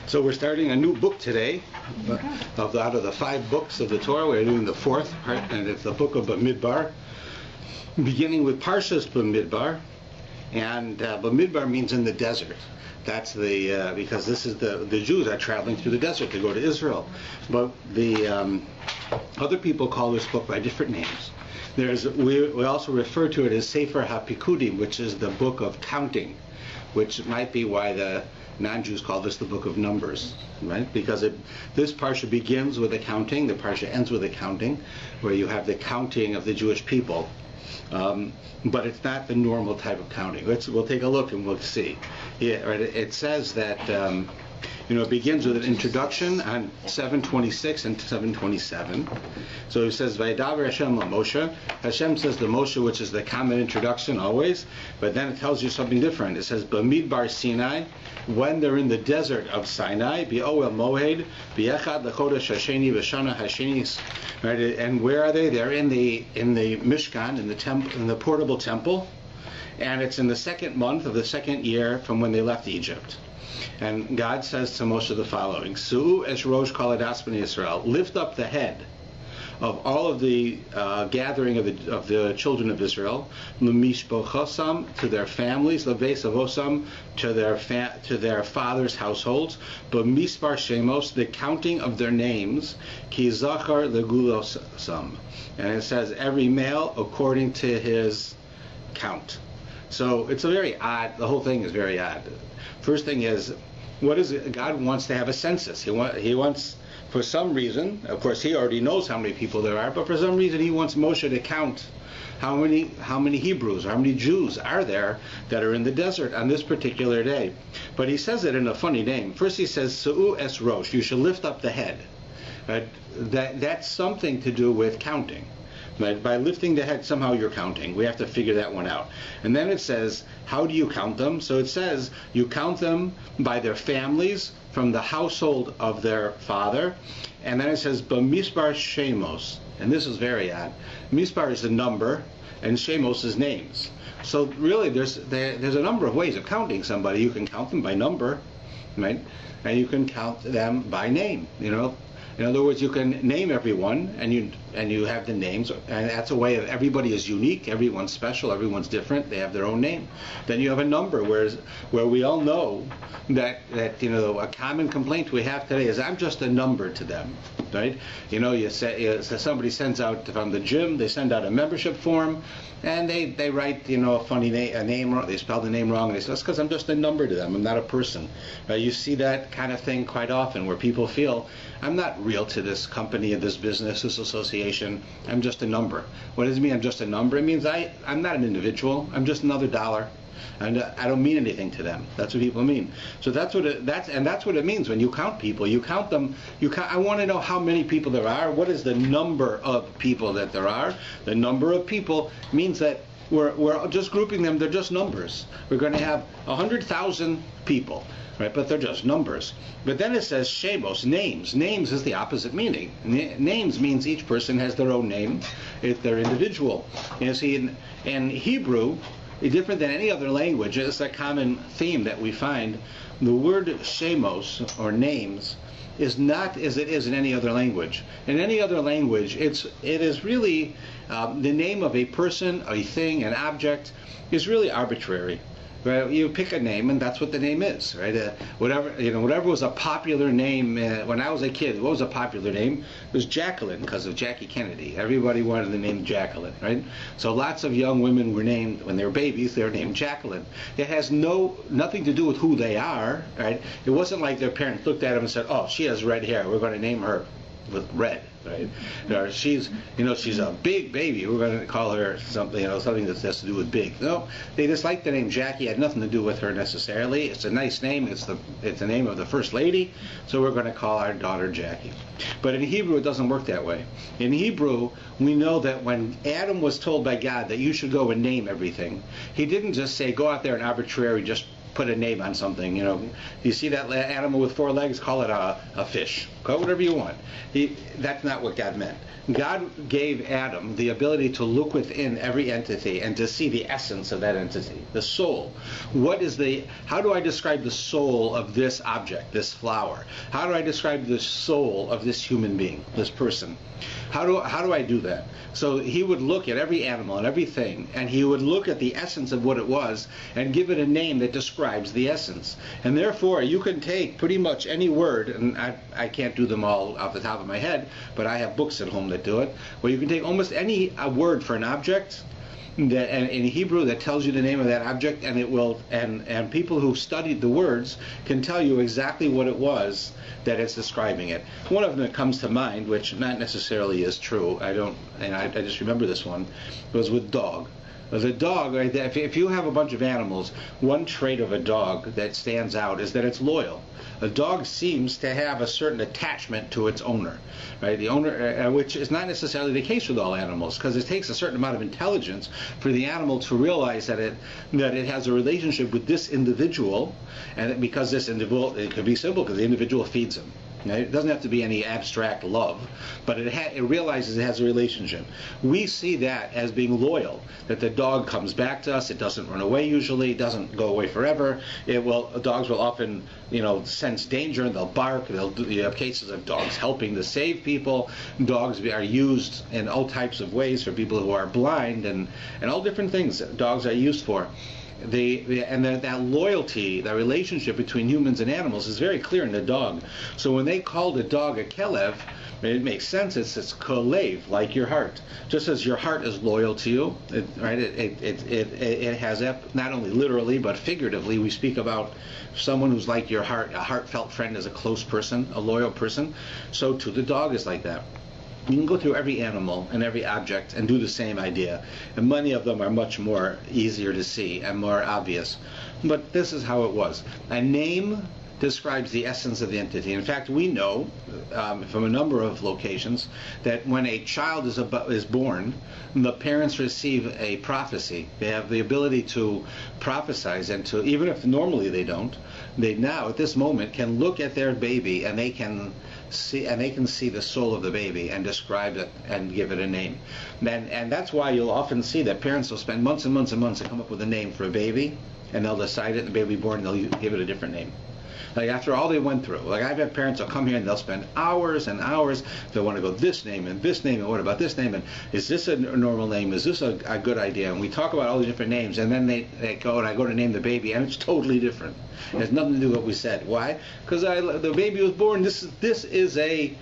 So we're starting a new book today. Out of the 5 books of the Torah, we're doing the 4th part, and it's the book of Bamidbar, beginning with Parshas Bamidbar. And Bamidbar means in the desert. That's the because this is the Jews are traveling through the desert to go to Israel. But the other people call this book by different names. We also refer to it as Sefer HaPikudim, which is the book of counting, which might be why the non-Jews call this the book of numbers, right? Because this parsha begins with accounting, the parsha ends with accounting, where you have the counting of the Jewish people. But it's not the normal type of counting. We'll take a look and we'll see. Yeah, right, it says that it begins with an introduction on 7:26 and 7:27. So it says, Vaydaber Hashem LaMoshe. Hashem says to Moshe, which is the common introduction always, but then it tells you something different. It says, Bamidbar Sinai, when they're in the desert of Sinai, Bi'oel Moed, Bi'echad L'chodesh Hasheni V'shana Hasheni. Right, and where are they? They're in the Mishkan, in the portable temple, and it's in the 2nd month of the 2nd year from when they left Egypt. And God says to Moshe the following: Su'u es rosh kol adas b'nei Yisrael, lift up the head of all of the gathering of the children of Israel, l'mishpochosam, to their families, leveis avosam, to their fathers' households, b'mispar shemos, the counting of their names, ki zachar legulosam, and it says every male according to his count. So it's a very odd. The whole thing is very odd. First thing is, what is it? God wants to have a census. He wants, for some reason, of course he already knows how many people there are, but for some reason he wants Moshe to count how many Hebrews, how many Jews are there that are in the desert on this particular day. But he says it in a funny name. First he says, Su'u es rosh, you should lift up the head. That's something to do with counting. By lifting the head, somehow you're counting. We have to figure that one out. And then it says, how do you count them? So it says, you count them by their families, from the household of their father. And then it says, B'mispar Shemos. And this is very odd. Mispar is a number, and Shemos is names. So really, there's a number of ways of counting somebody. You can count them by number, right? And you can count them by name, In other words, you can name everyone, and you have the names, and that's a way of everybody is unique, everyone's special, everyone's different. They have their own name. Then you have a number, where we all know that a common complaint we have today is I'm just a number to them, right? Somebody sends out from the gym, they send out a membership form, and they write a funny name wrong. They spell the name wrong, and they say that's because I'm just a number to them. I'm not a person. You see that kind of thing quite often, where people feel I'm not real to this company, this business, this association. I'm just a number. What does it mean? I'm just a number. It means I'm not an individual. I'm just another dollar, and I don't mean anything to them. That's what people mean. So that's what it means when you count people. You count them. I want to know how many people there are. What is the number of people that there are? The number of people means that we're just grouping them. They're just numbers. We're going to have 100,000 people. Right, but they're just numbers. But then it says shemos, names. Names is the opposite meaning. Names means each person has their own name. They're individual. See, in Hebrew, different than any other language, it's a common theme that we find. The word shemos, or names, is not as it is in any other language. In any other language, it is really the name of a person, a thing, an object is really arbitrary. Right, you pick a name, and that's what the name is, right? Whatever was a popular name when I was a kid. What was a popular name? It was Jacqueline, because of Jackie Kennedy. Everybody wanted the name Jacqueline, right? So lots of young women were named when they were babies. They were named Jacqueline. It has nothing to do with who they are, right? It wasn't like their parents looked at them and said, "Oh, she has red hair. We're going to name her with red." Right? Or she's a big baby. We're going to call her something that has to do with big. No, they just liked the name Jackie. It had nothing to do with her necessarily. It's a nice name. It's the name of the first lady. So we're going to call our daughter Jackie. But in Hebrew, it doesn't work that way. In Hebrew, we know that when Adam was told by God that you should go and name everything, he didn't just say go out there and arbitrarily just put a name on something. You see that animal with 4 legs, call it a fish. Call it whatever you want. That's not what God meant. God gave Adam the ability to look within every entity and to see the essence of that entity, the soul. How do I describe the soul of this object, this flower? How do I describe the soul of this human being, this person? How do I do that? So he would look at every animal and everything, and he would look at the essence of what it was and give it a name that describes the essence. And therefore, you can take pretty much any word, and I can't do them all off the top of my head, but I have books at home that do it, where you can take almost any word for an object that, and in Hebrew, that tells you the name of that object, and it will, and people who studied the words can tell you exactly what it was that it's describing it. One of them that comes to mind, which not necessarily is true, I just remember this one, was with dog. The dog, right, if you have a bunch of animals, one trait of a dog that stands out is that it's loyal. A dog seems to have a certain attachment to its owner, right? The owner, which is not necessarily the case with all animals, because it takes a certain amount of intelligence for the animal to realize that it has a relationship with this individual, and because this individual, it could be simple, because the individual feeds him. It doesn't have to be any abstract love, but it realizes it has a relationship. We see that as being loyal, that the dog comes back to us. It doesn't run away usually. It doesn't go away forever. Dogs will often, sense danger, and they'll bark. You have cases of dogs helping to save people. Dogs are used in all types of ways for people who are blind, and all different things that dogs are used for. That loyalty, that relationship between humans and animals is very clear in the dog. So when they called a dog a kelev, it makes sense. It's kolev, like your heart. Just as your heart is loyal to you, right? It has that, not only literally but figuratively. We speak about someone who's like your heart. A heartfelt friend is a close person, a loyal person. So too the dog is like that. You can go through every animal and every object and do the same idea, and many of them are much more easier to see and more obvious. But this is how it was. A name describes the essence of the entity. In fact, we know from a number of locations that when a child is born, the parents receive a prophecy. They have the ability to prophesize, and to, even if normally they don't, they now at this moment can look at their baby and they can see the soul of the baby and describe it and give it a name. And that's why you'll often see that parents will spend months and months and months to come up with a name for a baby, and they'll decide it, and the baby born, and they'll give it a different name. Like after all they went through. Like I've had parents who'll come here and they'll spend hours and hours. They want to go this name and what about this name, and is this a normal name? Is this a good idea? And we talk about all the different names, and then they go and I go to name the baby, and it's totally different. It has nothing to do with what we said. Why? Because the baby was born. This is a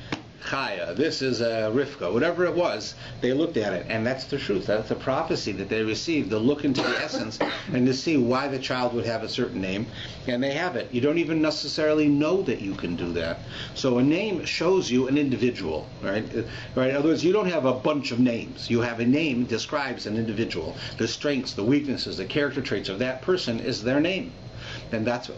Chaya, this is a Rivka, whatever it was, they looked at it, and that's the truth. That's the prophecy that they received, to look into the essence and to see why the child would have a certain name, and they have it. You don't even necessarily know that you can do that. So a name shows you an individual, right? Right? In other words, you don't have a bunch of names. You have a name that describes an individual. The strengths, the weaknesses, the character traits of that person is their name. And that's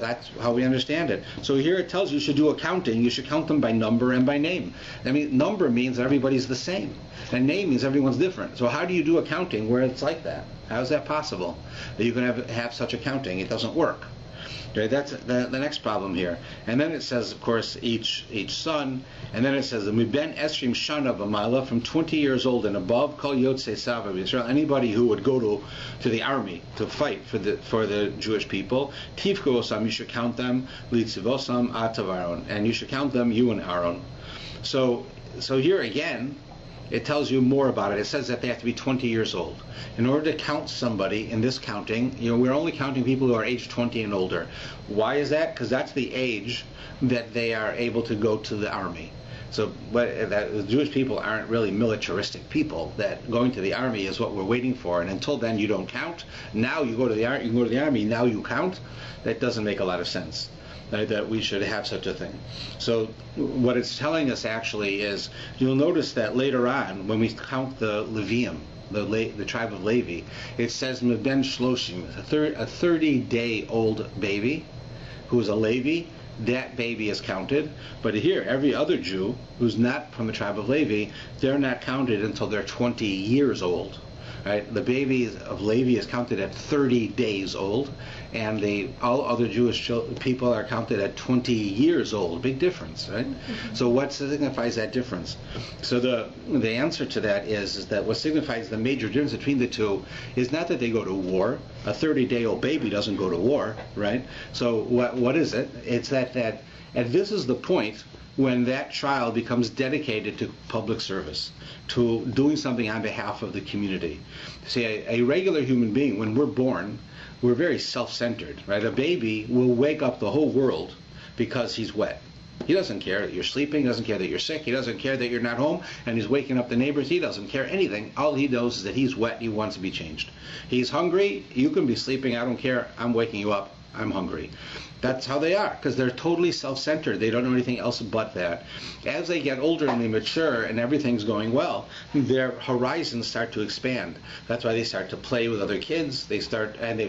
how we understand it. So here it tells you should do accounting. You should count them by number and by name. I mean, number means everybody's the same, and name means everyone's different. So how do you do accounting where it's like that? How is that possible? That you can have such accounting? It doesn't work. Okay, that's the next problem here. And then it says, of course, each son, and then it says, "Miben esrim shana v'mala," from 20 years old and above, kol yotzei sava Yisrael, anybody who would go to the army to fight for the Jewish people, tivko osam, you should count them, litzivosam atav Aaron, and you should count them, you and Aaron. So here again, it tells you more about it. It says that they have to be 20 years old. In order to count somebody in this counting, we're only counting people who are age 20 and older. Why is that? Because that's the age that they are able to go to the army. So, but the Jewish people aren't really militaristic people. That going to the army is what we're waiting for. And until then, you don't count. Now you go to the army. Now you count. That doesn't make a lot of sense. That we should have such a thing. So what it's telling us actually is, you'll notice that later on when we count the Levium, the tribe of Levi, it says Meben Shloshim, a 30-day-old baby who is a Levi. That baby is counted. But here, every other Jew who's not from the tribe of Levi, they're not counted until they're 20 years old. Right? The baby of Levi is counted at 30 days old, and all other Jewish people are counted at 20 years old. Big difference, right? So what signifies that difference? So the answer to that is that what signifies the major difference between the two is not that they go to war. A 30-day-old baby doesn't go to war, right? So what is it? It's that and this is the point when that child becomes dedicated to public service, to doing something on behalf of the community. See, a regular human being, when we're born, we're very self-centered, right? A baby will wake up the whole world because he's wet. He doesn't care that you're sleeping, he doesn't care that you're sick, he doesn't care that you're not home, and he's waking up the neighbors. He doesn't care anything. All he knows is that he's wet and he wants to be changed. He's hungry, you can be sleeping, I don't care, I'm waking you up, I'm hungry. That's how they are, because they're totally self-centered. They don't know anything else but that. As they get older and they mature and everything's going well, their horizons start to expand. That's why they start to play with other kids. They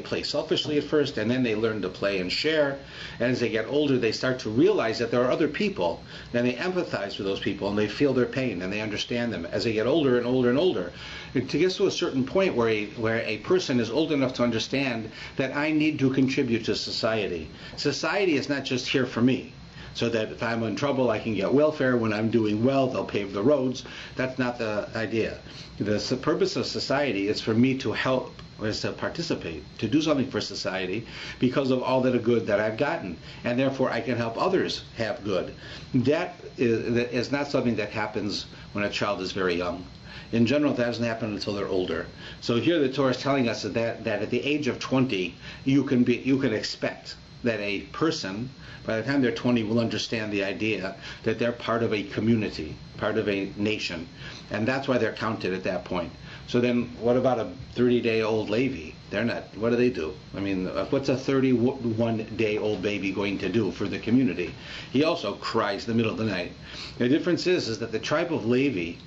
play selfishly at first, and then they learn to play and share. And as they get older, they start to realize that there are other people, and they empathize with those people, and they feel their pain, and they understand them. As they get older and older and older, it gets to a certain point where a person is old enough to understand that I need to contribute to society. Society is not just here for me, so that if I'm in trouble I can get welfare. When I'm doing well, they'll pave the roads. That's not the idea. The purpose of society is for me to help, is to participate, to do something for society because of all that good that I've gotten, and therefore I can help others have good. That is not something that happens when a child is very young. In general, that doesn't happen until they're older. So here the Torah is telling us that at the age of 20, you can expect that a person, by the time they're 20, will understand the idea that they're part of a community, part of a nation. And that's why they're counted at that point. So then what about a 30-day-old Levi? They're not, what do they do? I mean, what's a 31-day-old baby going to do for the community? He also cries in the middle of the night. The difference is that the tribe of Levi,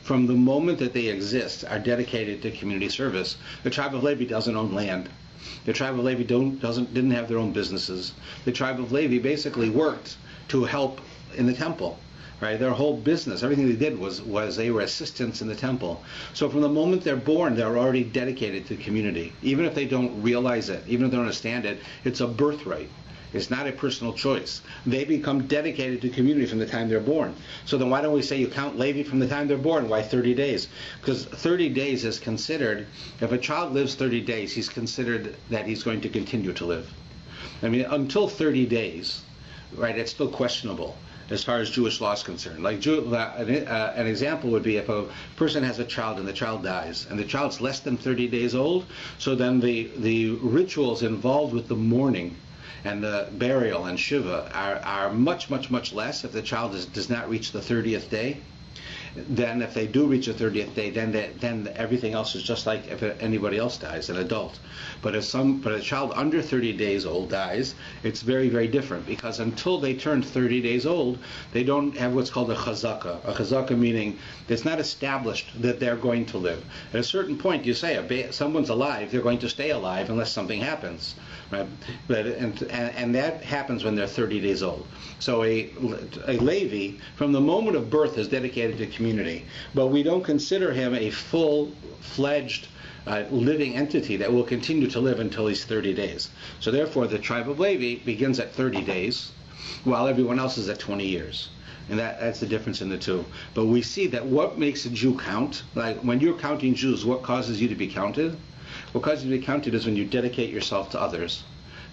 from the moment that they exist, are dedicated to community service. The tribe of Levi doesn't own land. The tribe of Levi didn't have their own businesses. The tribe of Levi basically worked to help in the temple, right? Their whole business, everything they did was they were assistants in the temple. So from the moment they're born, they're already dedicated to the community. Even if they don't realize it, even if they don't understand it, it's a birthright. It's not a personal choice. They become dedicated to community from the time they're born. So then why don't we say you count Levi from the time they're born? Why 30 days? Because 30 days is considered, if a child lives 30 days, he's considered that he's going to continue to live. I mean, until 30 days, right, it's still questionable as far as Jewish law is concerned. Like an example would be if a person has a child and the child dies, and the child's less than 30 days old, so then the rituals involved with the mourning and the burial and Shiva are much, much, much less if the child does not reach the 30th day. Then if they do reach the 30th day, then everything else is just like if anybody else dies, an adult. But if a child under 30 days old dies, it's very, very different, because until they turn 30 days old, they don't have what's called a chazaka. A chazaka meaning it's not established that they're going to live. At a certain point, you say someone's alive, they're going to stay alive unless something happens. Right? And that happens when they're 30 days old. So a Levi, from the moment of birth, is dedicated to community. But we don't consider him a full-fledged living entity that will continue to live until he's 30 days. So therefore, the tribe of Levi begins at 30 days, while everyone else is at 20 years. And that's the difference in the two. But we see that what makes a Jew count, like when you're counting Jews, what causes you to be counted? What causes you to be counted is when you dedicate yourself to others,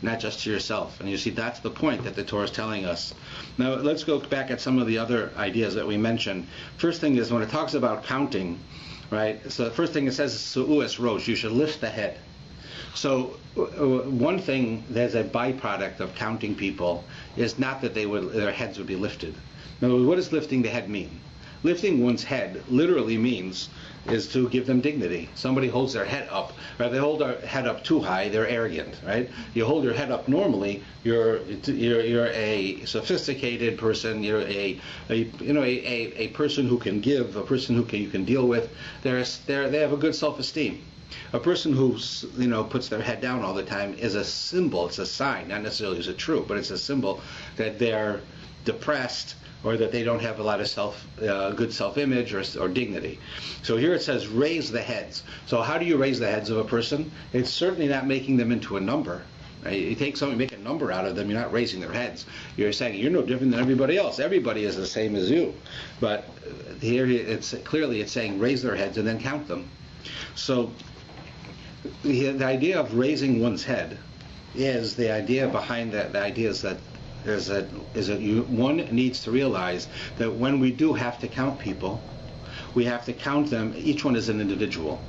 not just to yourself. And you see, that's the point that the Torah is telling us. Now, let's go back at some of the other ideas that we mentioned. First thing is, when it talks about counting, right, so the first thing it says is, Su'u'es rosh, you should lift the head. So one thing that's a byproduct of counting people is not that their heads would be lifted. Now, what does lifting the head mean? Lifting one's head literally means is to give them dignity. Somebody holds their head up, right? They hold their head up too high, they're arrogant, right? You hold your head up normally, you're a sophisticated person, you're a person who can give, a person who you can deal with. They have a good self-esteem. A person who puts their head down all the time is a symbol, it's a sign, not necessarily is it true, but it's a symbol that they're depressed, or that they don't have a lot of good self-image or dignity. So here it says raise the heads. So how do you raise the heads of a person? It's certainly not making them into a number. Right? You take something, make a number out of them, you're not raising their heads. You're saying you're no different than everybody else. Everybody is the same as you. But here it's saying raise their heads and then count them. So the idea of raising one's head is the idea behind that. The idea is that one needs to realize that when we do have to count people, we have to count them, each one as an individual.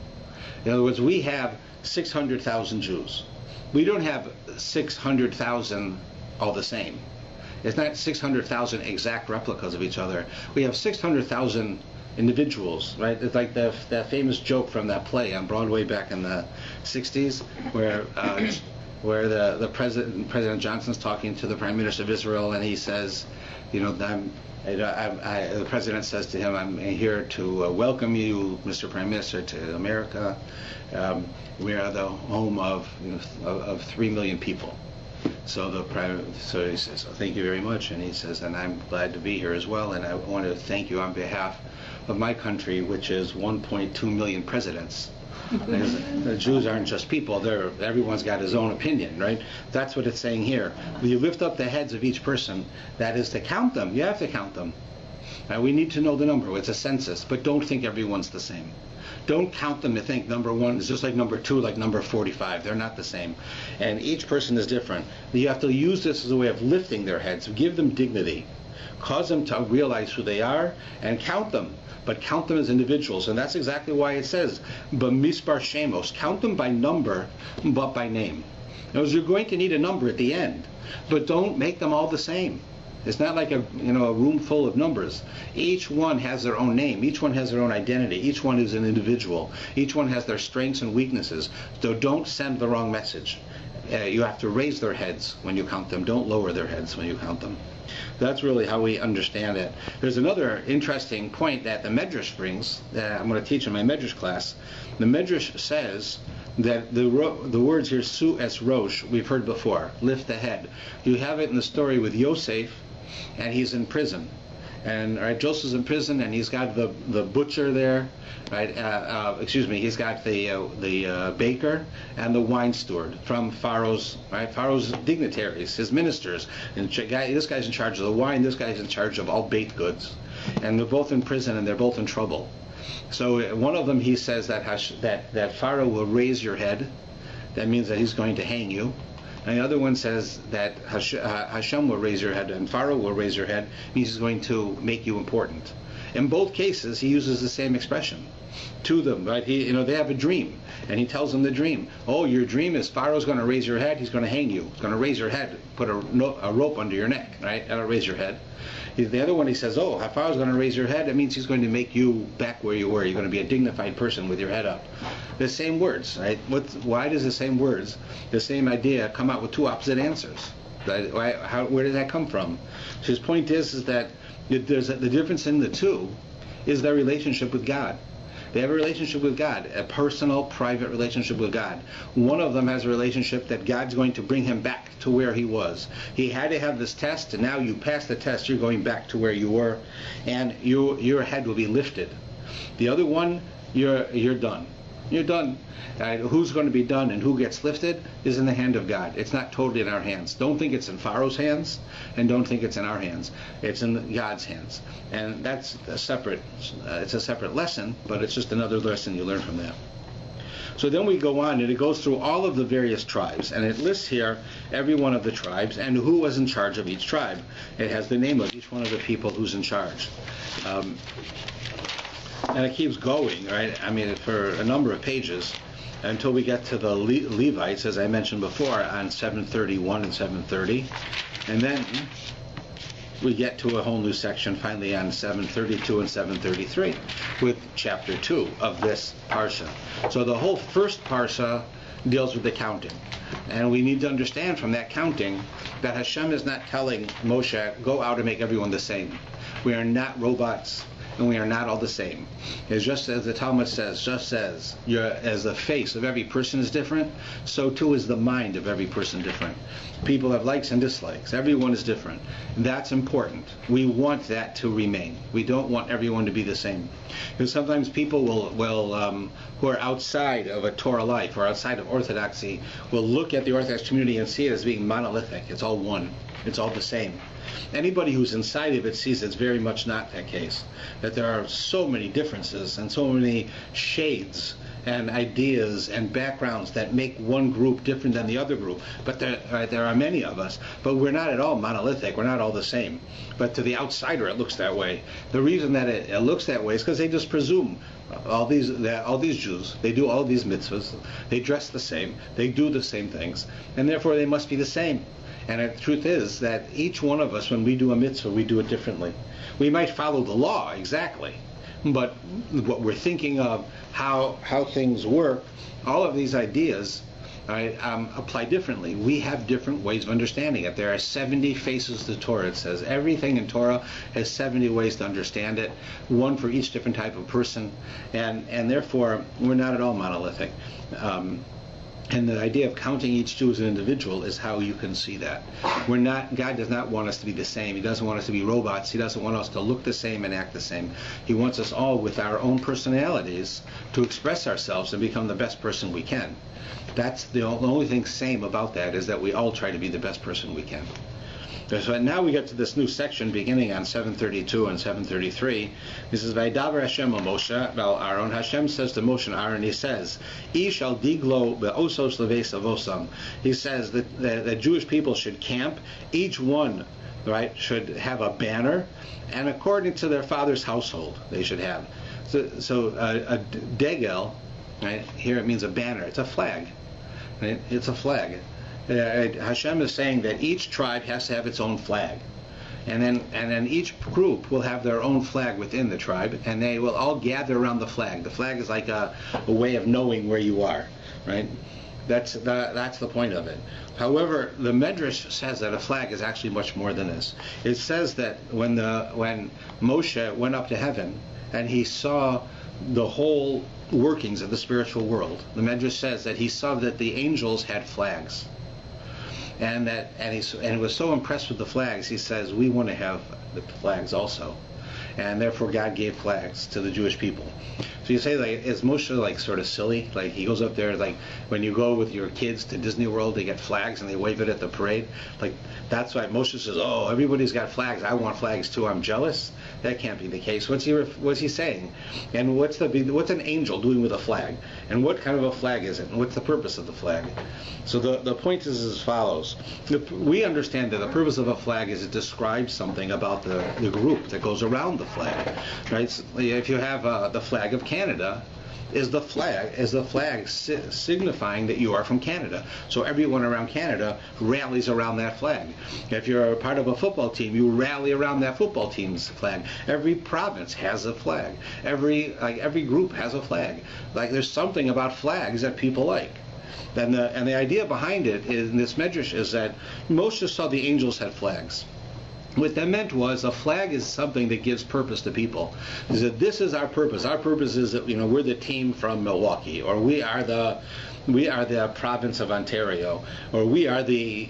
In other words, we have 600,000 Jews. We don't have 600,000 all the same. It's not 600,000 exact replicas of each other. We have 600,000 individuals, right? It's like that famous joke from that play on Broadway back in the 60s, where the President Johnson's talking to the Prime Minister of Israel, and he says, the President says to him, "I'm here to welcome you, Mr. Prime Minister, to America. We are the home of 3 million people." So he says, "Thank you very much," and he says, "And I'm glad to be here as well, and I want to thank you on behalf of my country, which is 1.2 million presidents." The Jews aren't just people; everyone's got his own opinion, right? That's what it's saying here. When you lift up the heads of each person, that is to count them. You have to count them. Now, we need to know the number. It's a census, but don't think everyone's the same. Don't count them to think number 1 is just like number 2, like number 45. They're not the same. And each person is different. You have to use this as a way of lifting their heads, give them dignity, cause them to realize who they are, and count them. But count them as individuals. And that's exactly why it says, bamidbar shemos. Count them by number, but by name. Now, you're going to need a number at the end, but don't make them all the same. It's not like a room full of numbers. Each one has their own name. Each one has their own identity. Each one is an individual. Each one has their strengths and weaknesses. So don't send the wrong message. You have to raise their heads when you count them. Don't lower their heads when you count them. That's really how we understand it. There's another interesting point that the Medrash brings that I'm going to teach in my Medrash class. The Medrash says that the words here, su es rosh, we've heard before, lift the head. You have it in the story with Yosef, and he's in prison. And Joseph's in prison, and he's got the butcher there, right? He's got the baker and the wine steward from Pharaoh's dignitaries, his ministers. And this guy's in charge of the wine. This guy's in charge of all baked goods, and they're both in prison, and they're both in trouble. So one of them, he says that Pharaoh will raise your head. That means that he's going to hang you. And the other one says that Hashem will raise your head and Pharaoh will raise your head, means he's going to make you important. In both cases, he uses the same expression to them, right? They have a dream, and he tells them the dream. Oh, your dream is Pharaoh's going to raise your head, he's going to hang you. He's going to raise your head, put a rope under your neck, right? That'll raise your head. The other one, he says, oh, Pharaoh's going to raise your head, that means he's going to make you back where you were. You're going to be a dignified person with your head up. The same words, right? Why does the same words, the same idea, come out with two opposite answers? Where did that come from? So his point is that the difference in the two is their relationship with God. They have a relationship with God, a personal, private relationship with God. One of them has a relationship that God's going to bring him back to where he was. He had to have this test, and now you passed the test, you're going back to where you were, and your head will be lifted. The other one, you're done. You're done. Who's going to be done and who gets lifted is in the hand of God. It's not totally in our hands. Don't think it's in Pharaoh's hands, and don't think it's in our hands. It's in God's hands. And that's it's a separate lesson, but it's just another lesson you learn from that. So then we go on, and it goes through all of the various tribes, and it lists here every one of the tribes and who was in charge of each tribe. It has the name of each one of the people who's in charge. And it keeps going, right? I mean, for a number of pages until we get to the Levites, as I mentioned before, on 731 and 730. And then we get to a whole new section finally on 732 and 733 with chapter 2 of this parsha. So the whole first parsha deals with the counting. And we need to understand from that counting that Hashem is not telling Moshe, go out and make everyone the same. We are not robots. and we are not all the same. It's just as the Talmud says, just as the face of every person is different, so too is the mind of every person different. People have likes and dislikes. Everyone is different. That's important. We want that to remain. We don't want everyone to be the same. Because sometimes people will who are outside of a Torah life or outside of Orthodoxy will look at the Orthodox community and see it as being monolithic. It's all one. It's all the same. Anybody who's inside of it sees it's very much not that case. That there are so many differences and so many shades and ideas and backgrounds that make one group different than the other group. But there are many of us, but we're not at all monolithic. We're not all the same. But to the outsider, it looks that way. The reason that it looks that way is because they just presume all these Jews, they do all these mitzvahs, they dress the same, they do the same things, and therefore they must be the same. And the truth is that each one of us, when we do a mitzvah, we do it differently. We might follow the law exactly, but what we're thinking of, how things work, all of these ideas apply differently. We have different ways of understanding it. There are 70 faces to Torah. It says everything in Torah has 70 ways to understand it, one for each different type of person, and therefore we're not at all monolithic. And the idea of counting each Jew as an individual is how you can see that. God does not want us to be the same. He doesn't want us to be robots. He doesn't want us to look the same and act the same. He wants us all with our own personalities to express ourselves and become the best person we can. That's the only thing same about that, is that we all try to be the best person we can. So now we get to this new section beginning on 732 and 733. This is Vaydaber Hashem al Moshe vel Aaron. Hashem says to Moshe and Aaron, he says, Ish al diglo be'osos leves avosam. He says that the Jewish people should camp. Each one, right, should have a banner, and according to their father's household, they should have. So a degel, right, here it means a banner. It's a flag. Right? It's a flag. Hashem is saying that each tribe has to have its own flag, and then each group will have their own flag within the tribe, and they will all gather around the flag. The flag is like a way of knowing where you are, right? That's the point of it. However, the Medrash says that a flag is actually much more than this. It says that when Moshe went up to heaven and he saw the whole workings of the spiritual world, the Medrash says that he saw that the angels had flags. And he was so impressed with the flags, he says, we want to have the flags also. And therefore God gave flags to the Jewish people. So you say, like, is Moshe like sort of silly? Like he goes up there, like when you go with your kids to Disney World, they get flags and they wave it at the parade. Like that's why Moshe says, oh, everybody's got flags, I want flags too, I'm jealous. That can't be the case. What's he saying? And what's an angel doing with a flag? And what kind of a flag is it? And what's the purpose of the flag? So the point is as follows. We understand that the purpose of a flag is it describes something about the group that goes around the flag. Right? So if you have the flag of Canada, is the flag signifying that you are from Canada. So everyone around Canada rallies around that flag. If you're a part of a football team, you rally around that football team's flag. Every province has a flag. Every group has a flag. Like there's something about flags that people like. And the idea behind it in this Medrash is that Moshe saw the angels had flags. What that meant was a flag is something that gives purpose to people. He said, this is our purpose. Our purpose is that we're the team from Milwaukee, or we are the province of Ontario, or we are the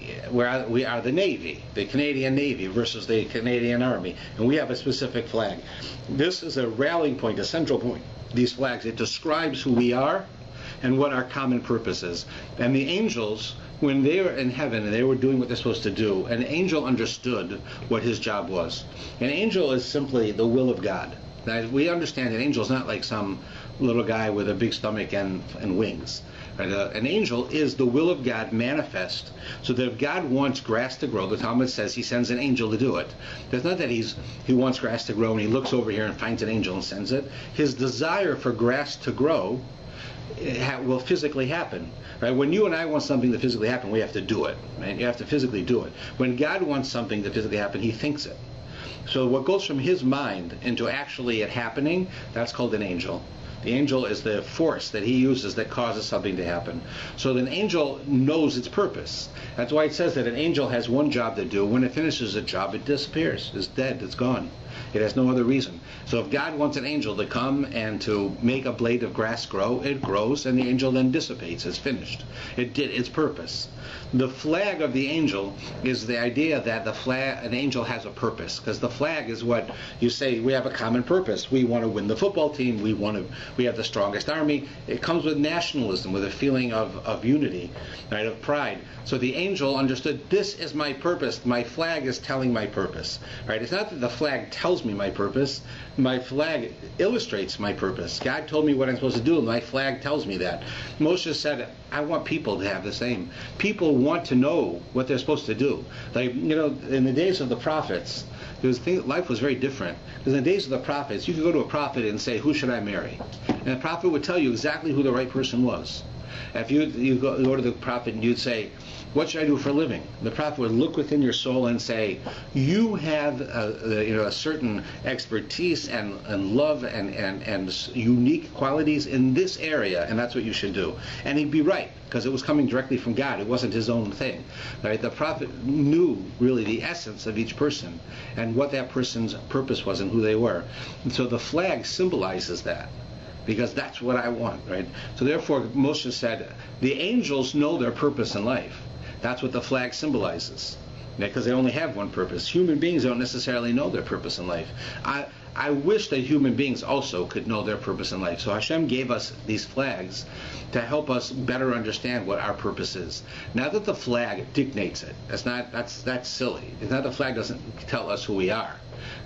Navy, the Canadian Navy versus the Canadian Army, and we have a specific flag. This is a rallying point, a central point. These flags, it describes who we are and what our common purpose is. And the angels, when they were in heaven and they were doing what they're supposed to do, an angel understood what his job was. An angel is simply the will of God. Now, we understand an angel is not like some little guy with a big stomach and wings. Right? An angel is the will of God manifest, so that if God wants grass to grow, the Talmud says he sends an angel to do it. It's not that he wants grass to grow and he looks over here and finds an angel and sends it. His desire for grass to grow will physically happen. Right? When you and I want something to physically happen, we have to do it. Right? You have to physically do it. When God wants something to physically happen, he thinks it. So what goes from his mind into actually it happening, that's called an angel. The angel is the force that he uses that causes something to happen. So an angel knows its purpose. That's why it says that an angel has one job to do. When it finishes a job, it disappears. It's dead. It's gone. It has no other reason. So if God wants an angel to come and to make a blade of grass grow, it grows, and the angel then dissipates. It's finished. It did its purpose. The flag of the angel is the idea that an angel has a purpose, because the flag is what you say, we have a common purpose. We want to win the football team. We have the strongest army. It comes with nationalism, with a feeling of unity, right, of pride. So the angel understood, this is my purpose. My flag is telling my purpose, right? It's not that the flag tells me my purpose. My flag illustrates my purpose. God told me what I'm supposed to do, and my flag tells me that. Moshe said, I want people to have the same. People want to know what they're supposed to do. Like, in the days of the prophets, life was very different. Because in the days of the prophets, you could go to a prophet and say, who should I marry? And the prophet would tell you exactly who the right person was. If you go to the prophet and you'd say, what should I do for a living? The prophet would look within your soul and say, you have a certain expertise and love and unique qualities in this area, and that's what you should do. And he'd be right, because it was coming directly from God. It wasn't his own thing. Right? The prophet knew really the essence of each person and what that person's purpose was and who they were. And so the flag symbolizes that, because that's what I want, right? So therefore, Moshe said, the angels know their purpose in life. That's what the flag symbolizes, because they only have one purpose. Human beings don't necessarily know their purpose in life. I wish that human beings also could know their purpose in life. So Hashem gave us these flags to help us better understand what our purpose is. Not that the flag dictates it. That's silly. It's not the flag doesn't tell us who we are.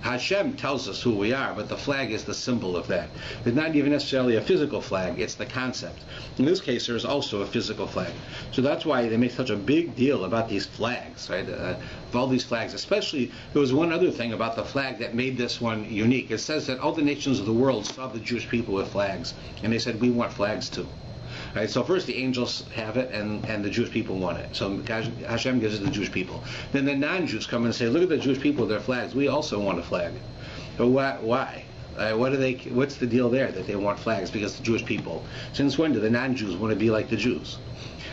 Hashem tells us who we are, but the flag is the symbol of that. It's not even necessarily a physical flag, it's the concept. In this case, there is also a physical flag. So that's why they make such a big deal about these flags, right? Of all these flags. Especially, there was one other thing about the flag that made this one unique. It says that all the nations of the world saw the Jewish people with flags, and they said, we want flags too. Right, so first the angels have it, and the Jewish people want it. So Hashem gives it to the Jewish people. Then the non-Jews come and say, look at the Jewish people with their flags. We also want a flag. But why? What's the deal there that they want flags? Because the Jewish people. Since when do the non-Jews want to be like the Jews?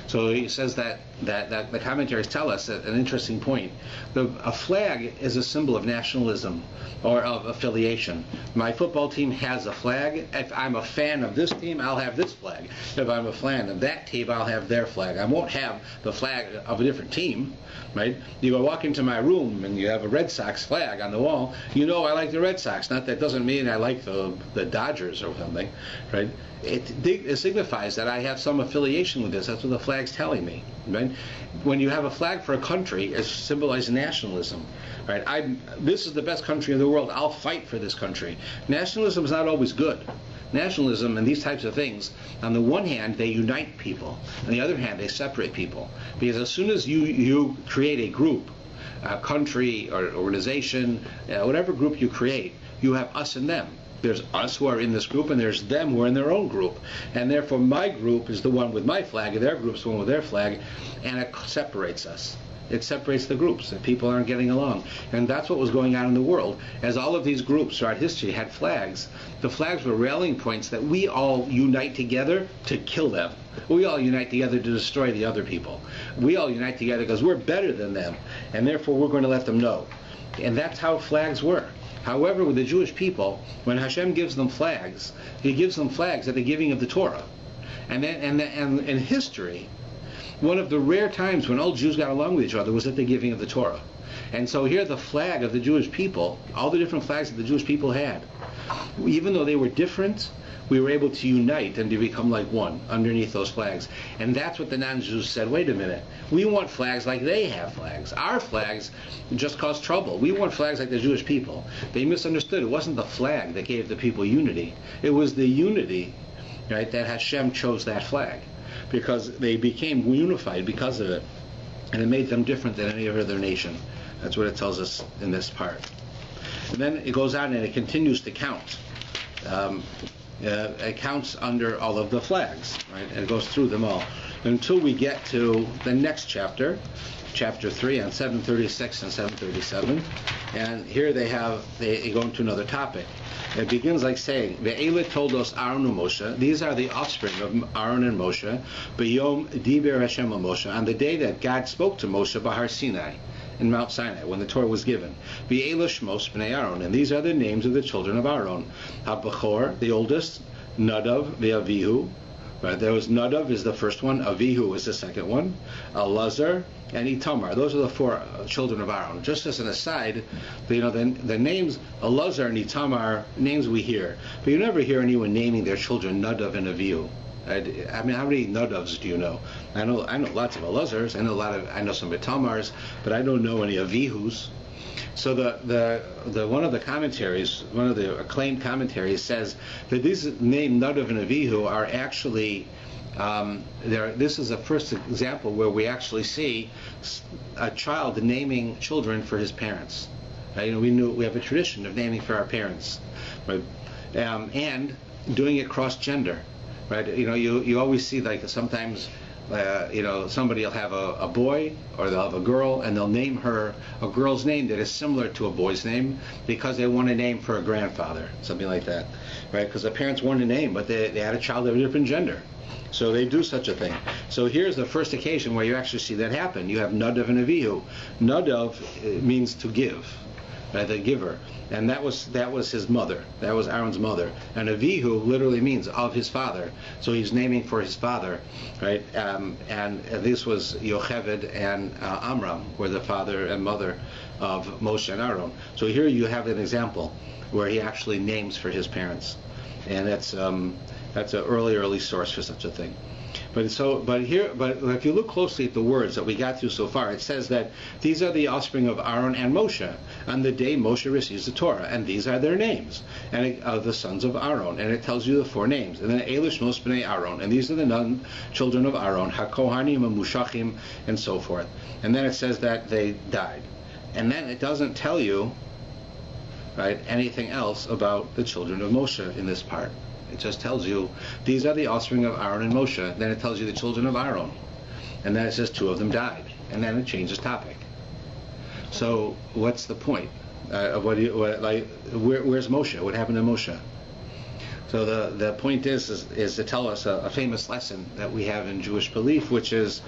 So he says that the commentaries tell us an interesting point. A flag is a symbol of nationalism or of affiliation. My football team has a flag. If I'm a fan of this team, I'll have this flag. If I'm a fan of that team, I'll have their flag. I won't have the flag of a different team, right? You go walk into my room and you have a Red Sox flag on the wall. You know I like the Red Sox. Not that doesn't mean I like the Dodgers or something, right? It signifies that I have some affiliation with this. That's what the flag's telling me. Right? When you have a flag for a country, it symbolizes nationalism. Right? This is the best country in the world. I'll fight for this country. Nationalism is not always good. Nationalism and these types of things, on the one hand, they unite people. On the other hand, they separate people. Because as soon as you create a group, a country or organization, whatever group you create, you have us and them. There's us who are in this group, and there's them who are in their own group. And therefore my group is the one with my flag, and their group's the one with their flag, and it separates us. It separates the groups, and people aren't getting along. And that's what was going on in the world. As all of these groups throughout history had flags, the flags were rallying points that we all unite together to kill them. We all unite together to destroy the other people. We all unite together because we're better than them, and therefore we're going to let them know. And that's how flags were. However, with the Jewish people, when Hashem gives them flags, he gives them flags at the giving of the Torah. And in history, one of the rare times when all Jews got along with each other was at the giving of the Torah. And so here the flag of the Jewish people, all the different flags that the Jewish people had, even though they were different, we were able to unite and to become like one underneath those flags. And that's what the non-Jews said, wait a minute, we want flags like they have flags. Our flags just cause trouble. We want flags like the Jewish people. They misunderstood. It wasn't the flag that gave the people unity. It was the unity, right, that Hashem chose that flag, because they became unified because of it, and it made them different than any other nation. That's what it tells us in this part. And then it goes on and it continues to count. It counts under all of the flags, right? And it goes through them all until we get to the next chapter, chapter 3, on 736 and 737. And here they go into another topic. It begins like saying, Ve'ele toldos Aaron and Moshe. These are the offspring of Aaron and Moshe. B'yom diber Hashem Moshe. On the day that God spoke to Moshe Bahar Sinai in Mount Sinai when the Torah was given. V'elu shmos bnei Aaron, and these are the names of the children of Aaron. HaBechor, the oldest, Nadav ve'Avihu. Right, there was Nadav is the first one, Avihu is the second one, Elazar and Itamar. Those are the four children of Aaron. Just as an aside, the names Elazar and Itamar, names we hear, but you never hear anyone naming their children Nadav and Avihu. I mean, how many Nadavs do you know? I know lots of Elazars. I know some Itamars, but I don't know any Avihus. So the one of the commentaries, one of the acclaimed commentaries, says that these named Nadav and Avihu are actually this is the first example where we actually see a child naming children for his parents. We have a tradition of naming for our parents, right? And doing it cross gender, right? You always see, like, sometimes somebody will have a boy or they'll have a girl, and they'll name her a girl's name that is similar to a boy's name because they want a name for a grandfather, something like that, right? Because the parents want a name, but they had a child of a different gender. So they do such a thing. So here's the first occasion where you actually see that happen. You have Nadav and Avihu. Nadav means to give, right? The giver. And that was his mother. That was Aaron's mother. And Avihu literally means of his father. So he's naming for his father, right? And this was Yocheved and Amram were the father and mother of Moshe and Aaron. So here you have an example where he actually names for his parents, and that's an early source for such a thing. But if you look closely at the words that we got through so far, it says that these are the offspring of Aaron and Moshe on the day Moshe receives the Torah, and these are their names, and the sons of Aaron, and it tells you the four names. And then Elish Mos bnei Aaron, and these are the children of Aaron, HaKohanim and Mushachim, and so forth. And then it says that they died, and then it doesn't tell you, right, anything else about the children of Moshe in this part. It just tells you these are the offspring of Aaron and Moshe. Then it tells you the children of Aaron, and then it says two of them died, and then it changes topic. So what's the point? Where's Moshe? What happened to Moshe? So the point is to tell us a famous lesson that we have in Jewish belief, which is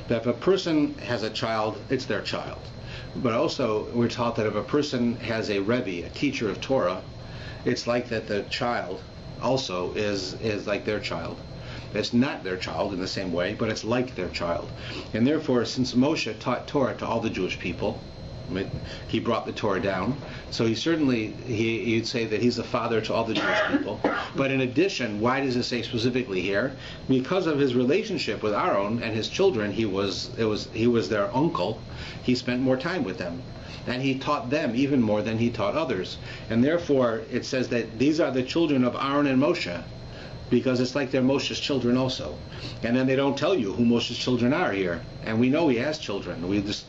that if a person has a child, it's their child. But also we're taught that if a person has a Rabbi, a teacher of Torah, it's like that the child also is like their child. It's not their child in the same way, but it's like their child. And therefore, since Moshe taught Torah to all the Jewish people, he brought the Torah down, so you'd say that he's the father to all the Jewish people. But in addition, why does it say specifically here? Because of his relationship with Aaron and his children, he was their uncle. He spent more time with them, and he taught them even more than he taught others. And therefore, it says that these are the children of Aaron and Moshe, because it's like they're Moshe's children also. And then they don't tell you who Moshe's children are here. And we know he has children.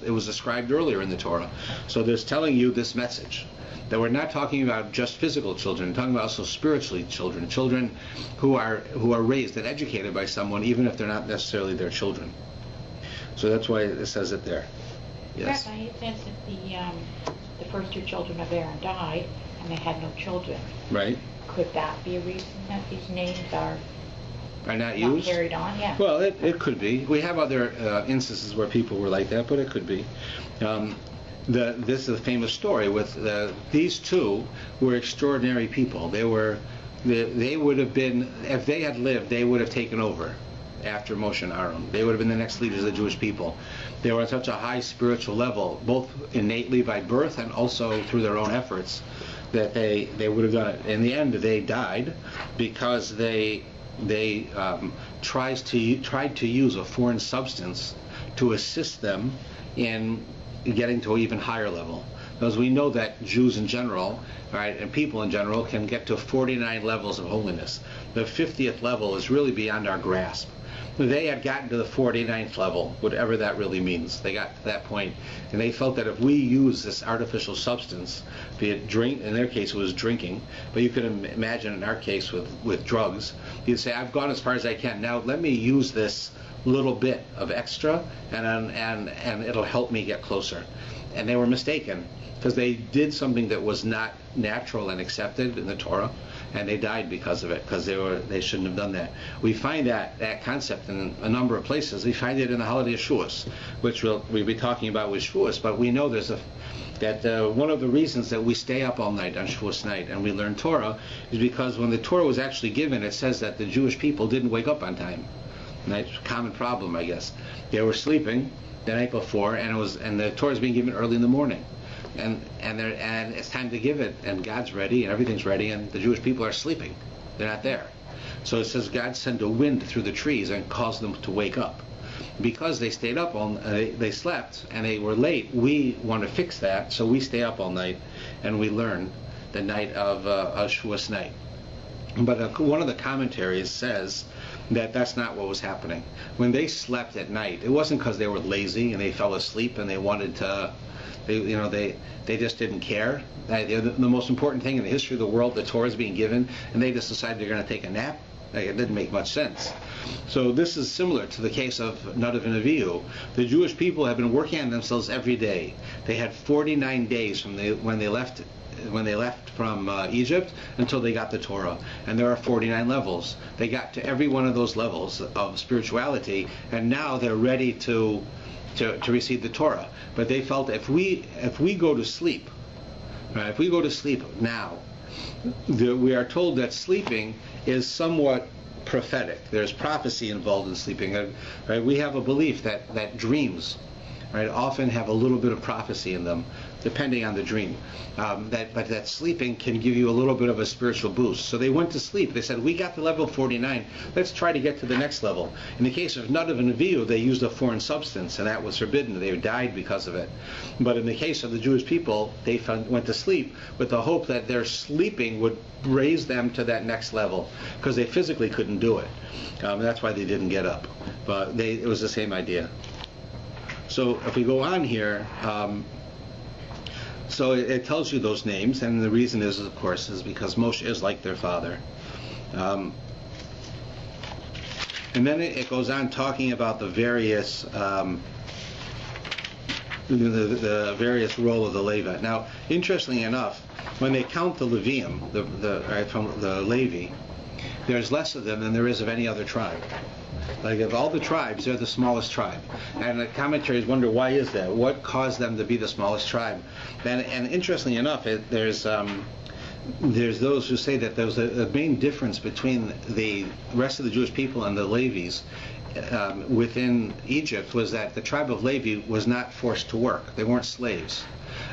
It was described earlier in the Torah. So there's telling you this message, that we're not talking about just physical children, we're talking about also spiritually children who are raised and educated by someone, even if they're not necessarily their children. So that's why it says it there. Yes. Rabbi, it says that the first two children of Aaron died, and they had no children. Right. Could that be a reason that these names are not used? Carried on? Yeah. Well, it could be. We have other instances where people were like that, but it could be. This is a famous story with these two were extraordinary people. They would have been, if they had lived, they would have taken over after Moshe and Aaron. They would have been the next leaders of the Jewish people. They were at such a high spiritual level, both innately by birth and also through their own efforts, that they would have done it. In the end, they died because they tried to use a foreign substance to assist them in getting to an even higher level. Because we know that Jews in general, right, and people in general can get to 49 levels of holiness. The 50th level is really beyond our grasp. They had gotten to the 49th level, whatever that really means. They got to that point, and they felt that if we use this artificial substance, be it drink, in their case it was drinking, but you can imagine in our case with drugs, you'd say, I've gone as far as I can, now let me use this little bit of extra, and it'll help me get closer. And they were mistaken, because they did something that was not natural and accepted in the Torah, and they died because of it, because they shouldn't have done that. We find that concept in a number of places. We find it in the holiday of Shavuos, which we'll be talking about with Shavuos. But we know that one of the reasons that we stay up all night on Shavuos night and we learn Torah is because when the Torah was actually given, it says that the Jewish people didn't wake up on time. That's a common problem, I guess. They were sleeping the night before, and the Torah is being given early in the morning, and it's time to give it, and God's ready, and everything's ready, and the Jewish people are sleeping. They're not there. So it says God sent a wind through the trees and caused them to wake up. Because they stayed up they slept and they were late. We want to fix that, so we stay up all night and we learn the night of Shavuos night. But one of the commentaries says that that's not what was happening. When they slept at night, it wasn't because they were lazy and they fell asleep and they wanted to, they just didn't care. The most important thing in the history of the world, the Torah is being given, and they just decided they're going to take a nap. It didn't make much sense. So this is similar to the case of Nadav and Avihu. The Jewish people have been working on themselves every day. They had 49 days from when they left from Egypt until they got the Torah, and there are 49 levels. They got to every one of those levels of spirituality, and now they're ready to receive the Torah. But they felt if we go to sleep, right? If we go to sleep now, we are told that sleeping is somewhat prophetic. There's prophecy involved in sleeping. Right? We have a belief that dreams, right, often have a little bit of prophecy in them, depending on the dream. But that sleeping can give you a little bit of a spiritual boost. So they went to sleep. They said, we got to level 49. Let's try to get to the next level. In the case of Nadav and Avihu, they used a foreign substance, and that was forbidden. They died because of it. But in the case of the Jewish people, they went to sleep with the hope that their sleeping would raise them to that next level, because they physically couldn't do it. That's why they didn't get up. But it was the same idea. So if we go on here, so it tells you those names, and the reason is, of course, is because Moshe is like their father. And then it goes on talking about the various the various role of the Levite. Now, interestingly enough, when they count the Levium, from the Levi, there's less of them than there is of any other tribe. Like of all the tribes, they're the smallest tribe. And the commentaries wonder, why is that? What caused them to be the smallest tribe? And interestingly enough, there's those who say that there was a main difference between the rest of the Jewish people and the Levites within Egypt was that the tribe of Levi was not forced to work. They weren't slaves.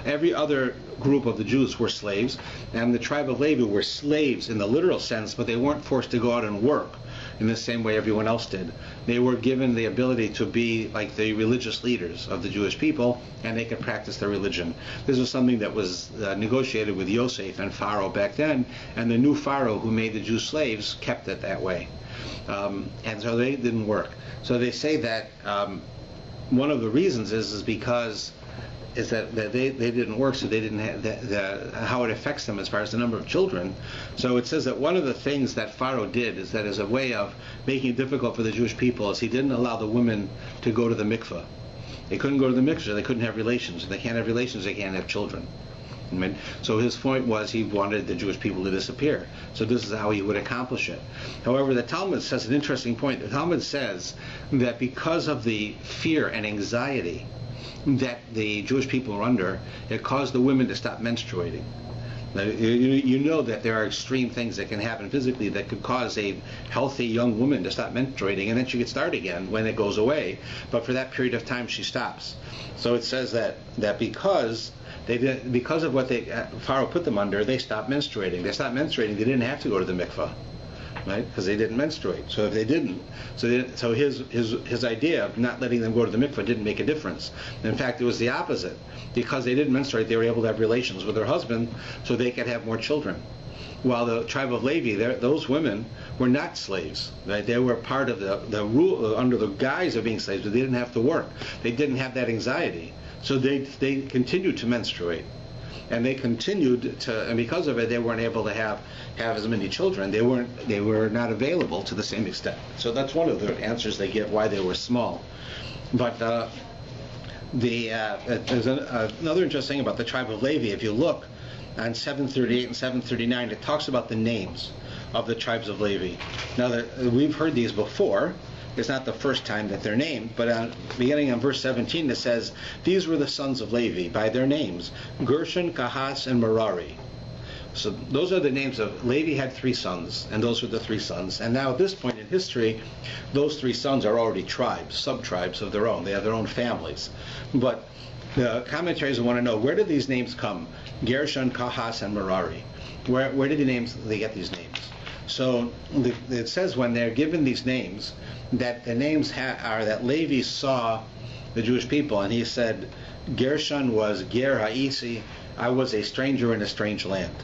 Every other group of the Jews were slaves, and the tribe of Levi were slaves in the literal sense, but they weren't forced to go out and work in the same way everyone else did. They were given the ability to be like the religious leaders of the Jewish people, and they could practice their religion. This was something that was negotiated with Yosef and Pharaoh back then, and the new Pharaoh who made the Jews slaves kept it that way. And so they didn't work. So they say that one of the reasons is because that they didn't work, so they didn't have how it affects them as far as the number of children. So it says that one of the things that Pharaoh did is that as a way of making it difficult for the Jewish people is he didn't allow the women to go to the mikveh. They couldn't go to the mikveh, they couldn't have relations. If they can't have relations, they can't have children. So his point was he wanted the Jewish people to disappear. So this is how he would accomplish it. However, the Talmud says an interesting point. The Talmud says that because of the fear and anxiety that the Jewish people were under, it caused the women to stop menstruating. Now, you know that there are extreme things that can happen physically that could cause a healthy young woman to stop menstruating, and then she could start again when it goes away. But for that period of time, she stops. So it says that because of what Pharaoh put them under, they stopped menstruating. They stopped menstruating. They didn't have to go to the mikveh, right? Because they didn't menstruate. So if they didn't, so his idea of not letting them go to the mikveh didn't make a difference. In fact, it was the opposite. Because they didn't menstruate, they were able to have relations with their husband, so they could have more children. While the tribe of Levi, those women were not slaves. Right? They were part of the rule under the guise of being slaves, but they didn't have to work. They didn't have that anxiety. So they continued to menstruate, and they continued to, and because of it, they weren't able to have as many children. They were not available to the same extent. So that's one of the answers they give why they were small. But there's another interesting thing about the tribe of Levi. If you look, on 738 and 739, it talks about the names of the tribes of Levi. Now, we've heard these before. It's not the first time that they're named, but beginning on verse 17, it says, these were the sons of Levi by their names, Gershon, Kahas, and Merari. So those are the names of Levi. Had 3 sons, and those were the 3 sons. And now at this point in history, those 3 sons are already tribes, sub-tribes of their own. They have their own families. But the commentaries want to know, where did these names come? Gershon, Kahas, and Merari. Where did they get these names? So it says when they're given these names, that the names are that Levi saw the Jewish people, and he said, Gershon was Ger Ha'isi, I was a stranger in a strange land.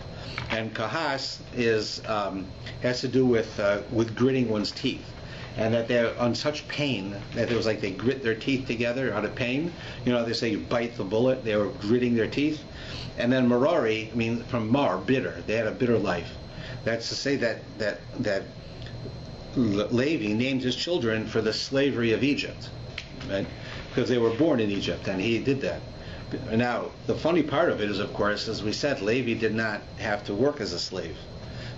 And Kahas has to do with gritting one's teeth, and that they're on such pain that it was like they grit their teeth together out of pain. You know, they say you bite the bullet. They were gritting their teeth. And then Merari, from mar, bitter. They had a bitter life. That's to say that Levi named his children for the slavery of Egypt, right? Because they were born in Egypt, and he did that. Now, the funny part of it is, of course, as we said, Levi did not have to work as a slave.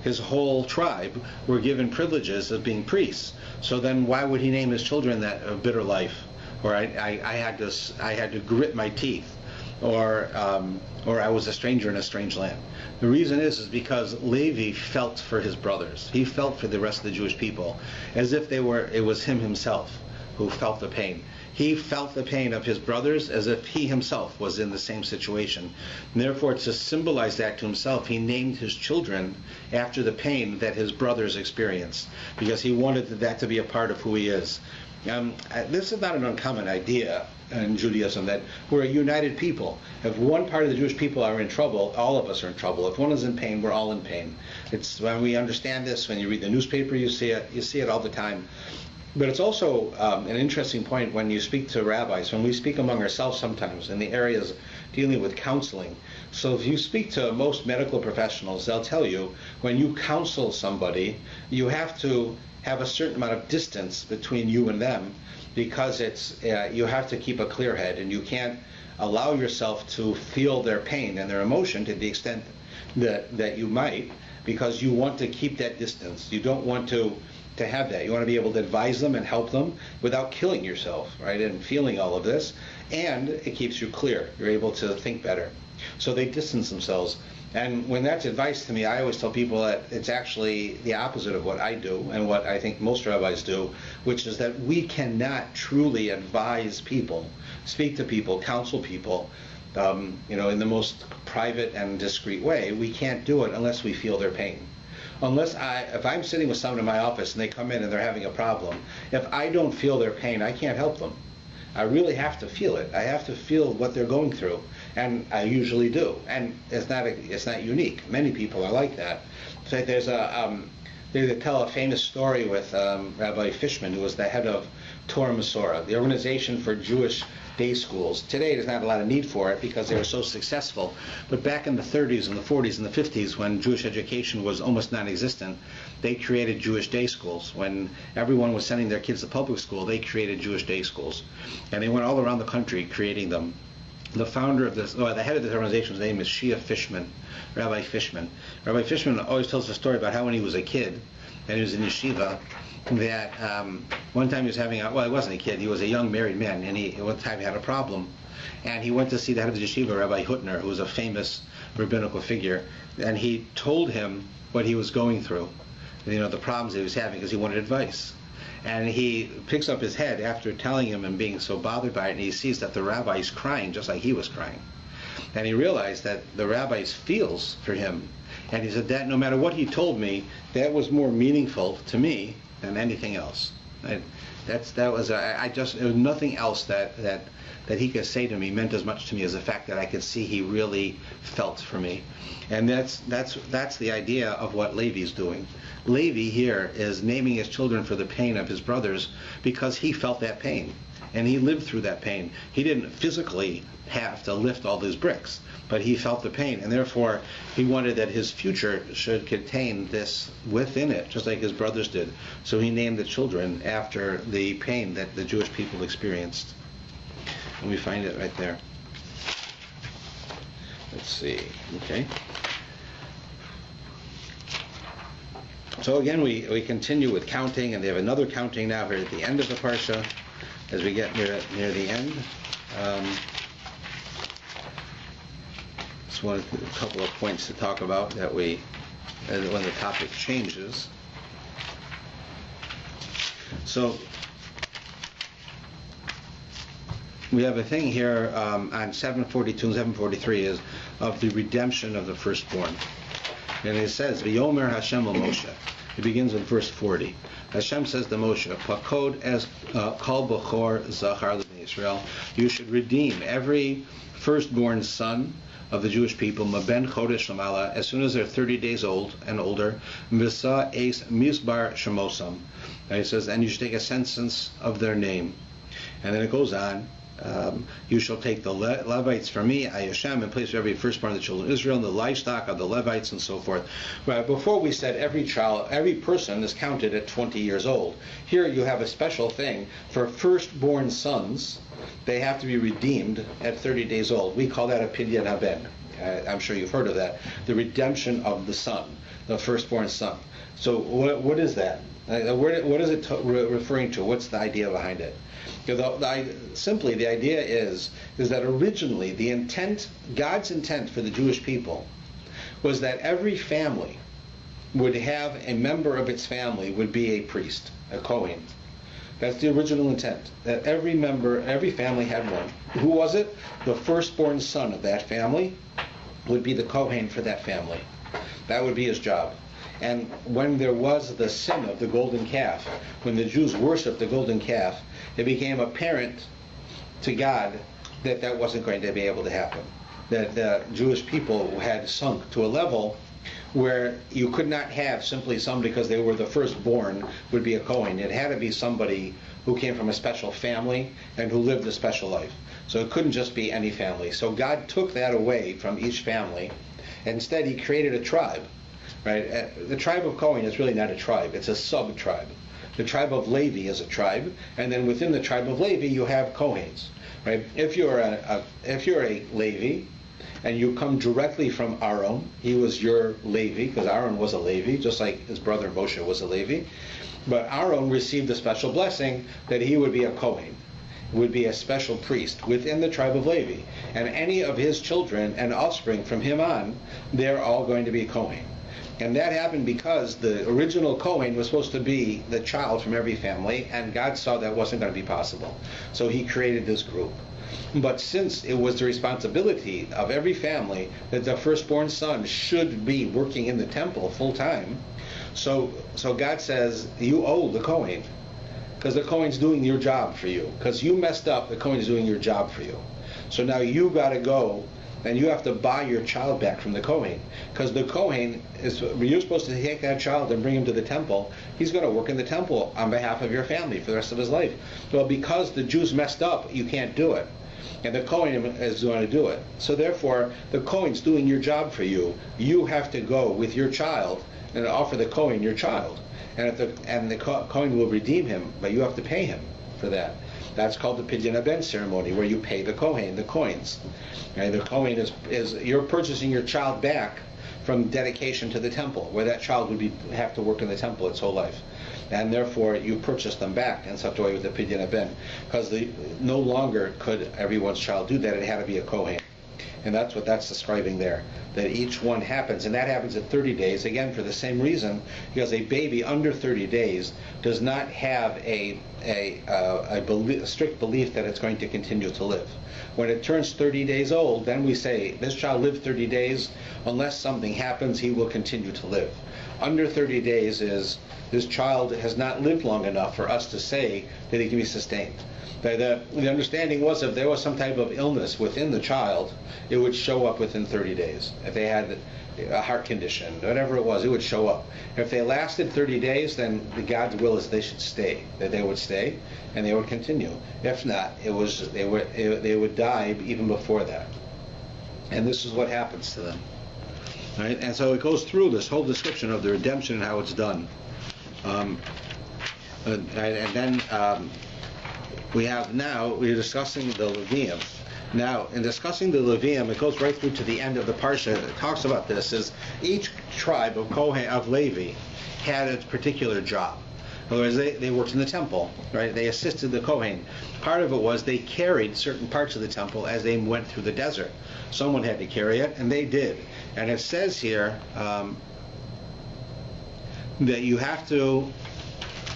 His whole tribe were given privileges of being priests. So then why would he name his children that a bitter life? Or I had to grit my teeth, or I was a stranger in a strange land. The reason is because Levi felt for his brothers. He felt for the rest of the Jewish people, as if it was him himself who felt the pain. He felt the pain of his brothers as if he himself was in the same situation. And therefore, to symbolize that to himself, he named his children after the pain that his brothers experienced, because he wanted that to be a part of who he is. This is not an uncommon idea in Judaism, that we're a united people. If one part of the Jewish people are in trouble, all of us are in trouble. If one is in pain, we're all in pain. It's when we understand this, when you read the newspaper, you see it all the time. But it's also an interesting point when you speak to rabbis, when we speak among ourselves sometimes in the areas dealing with counseling. So if you speak to most medical professionals, they'll tell you when you counsel somebody, you have to have a certain amount of distance between you and them, because you have to keep a clear head, and you can't allow yourself to feel their pain and their emotion to the extent that you might, because you want to keep that distance. You don't want to have that. You want to be able to advise them and help them without killing yourself, right, and feeling all of this. And it keeps you clear. You're able to think better. So they distance themselves. And when that's advice to me, I always tell people that it's actually the opposite of what I do and what I think most rabbis do, which is that we cannot truly advise people, speak to people, counsel people, in the most private and discreet way. We can't do it unless we feel their pain. If I'm sitting with someone in my office and they come in and they're having a problem, if I don't feel their pain, I can't help them. I really have to feel it. I have to feel what they're going through, and I usually do. And it's not unique. Many people are like that. So they tell a famous story with Rabbi Fishman, who was the head of Torah Masorah, the organization for Jewish day schools. Today there's not a lot of need for it because they were so successful. But back in the 30s and the 40s and the 50s, when Jewish education was almost non-existent, they created Jewish day schools. When everyone was sending their kids to public school, they created Jewish day schools. And they went all around the country creating them. The founder of this, the head of this organization's name is Shia Fishman, Rabbi Fishman. Rabbi Fishman always tells a story about how when he was a kid, and he was in yeshiva, that one time he was having he wasn't a kid, he was a young married man, and one time he had a problem, and he went to see the head of the yeshiva, Rabbi Hutner, who was a famous rabbinical figure, and he told him what he was going through, the problems he was having, because he wanted advice. And he picks up his head after telling him and being so bothered by it, and he sees that the rabbi is crying just like he was crying. And he realized that the rabbi feels for him. And he said that no matter what he told me, that was more meaningful to me than anything else. There was nothing else that he could say to me meant as much to me as the fact that I could see he really felt for me. And that's the idea of what Levi's doing. Levi here is naming his children for the pain of his brothers because he felt that pain. And he lived through that pain. He didn't physically have to lift all those bricks, but he felt the pain, and therefore he wanted that his future should contain this within it, just like his brothers did. So he named the children after the pain that the Jewish people experienced. And we find it right there. Let's see. Okay. So again, we continue with counting, and they have another counting now here at the end of the parsha, as we get near the end. Just a couple of points to talk about that when the topic changes. So we have a thing here on 742 and 743 is of the redemption of the firstborn. And it says, V'yomer Hashem al Moshe. It begins with verse 40. Hashem says to Moshe, Pakod es kol b'chor zachar l'bnei Yisrael. You should redeem every firstborn son of the Jewish people, maben chodesh lamala, as soon as they're 30 days old and older, misa es misbar shemosam. And it says, and you should take a census of their name. And then it goes on, you shall take the Levites from me, Ayashem, in place of every firstborn of the children of Israel, and the livestock of the Levites, and so forth. Right, before we said every person is counted at 20 years old. Here you have a special thing for firstborn sons. They have to be redeemed at 30 days old. We call that a pidyon haben. I'm sure you've heard of that. The redemption of the son, the firstborn son. So what is that? What is it referring to? What's the idea behind it? Simply, the idea is that originally God's intent for the Jewish people was that every family would have a member of its family would be a priest, a Kohen. That's the original intent, that every family had one. Who was it? The firstborn son of that family would be the Kohen for that family. That would be his job. And when there was the sin of the golden calf, when the Jews worshipped the golden calf, it became apparent to God that wasn't going to be able to happen. That the Jewish people had sunk to a level where you could not have simply somebody because they were the firstborn would be a Kohen. It had to be somebody who came from a special family and who lived a special life. So it couldn't just be any family. So God took that away from each family. Instead, he created a tribe. Right? The tribe of Kohen is really not a tribe. It's a sub-tribe. The tribe of Levi is a tribe, and then within the tribe of Levi you have Kohens. Right? If you're a Levi, and you come directly from Aaron, he was your Levi, because Aaron was a Levi, just like his brother Moshe was a Levi. But Aaron received a special blessing that he would be a Kohen, would be a special priest within the tribe of Levi. And any of his children and offspring from him on, they're all going to be Kohen. And that happened because the original Kohen was supposed to be the child from every family, and God saw that wasn't going to be possible. So he created this group. But since it was the responsibility of every family that the firstborn son should be working in the temple full time, so God says, you owe the Kohen, because the Kohen's doing your job for you. Because you messed up, the Kohen is doing your job for you. So now you got to go and you have to buy your child back from the Kohen. Because the Kohen, you're supposed to take that child and bring him to the temple. He's going to work in the temple on behalf of your family for the rest of his life. Well, because the Jews messed up, you can't do it. And the Kohen is going to do it. So therefore, the Kohen's doing your job for you. You have to go with your child and offer the Kohen your child. And the Kohen will redeem him, but you have to pay him for that. That's called the Pidyon Haben ceremony, where you pay the Kohen, the coins. And the Kohen is you're purchasing your child back from dedication to the temple, where that child would have to work in the temple its whole life. And therefore, you purchase them back in such a way with the Pidyon Haben, because no longer could everyone's child do that. It had to be a Kohen. And that's what that's describing there, that each one happens, and that happens at 30 days, again, for the same reason, because a baby under 30 days does not have a strict belief that it's going to continue to live. When it turns 30 days old, then we say, this child lived 30 days, unless something happens, he will continue to live. Under 30 days is, this child has not lived long enough for us to say that he can be sustained. The understanding was if there was some type of illness within the child, it would show up within 30 days. If they had a heart condition, whatever it was, it would show up. If they lasted 30 days, then God's will is they should stay, that they would stay, and they would continue. If not, they would die even before that. And this is what happens to them. Right? And so it goes through this whole description of the redemption and how it's done. And then we're discussing the Levium. Now, in discussing the Levium, it goes right through to the end of the parsha. It talks about this. Is each tribe of Kohen of Levi had its particular job. In other words, they worked in the temple, right? They assisted the Kohen. Part of it was they carried certain parts of the temple as they went through the desert. Someone had to carry it, and they did. And it says here that you have to.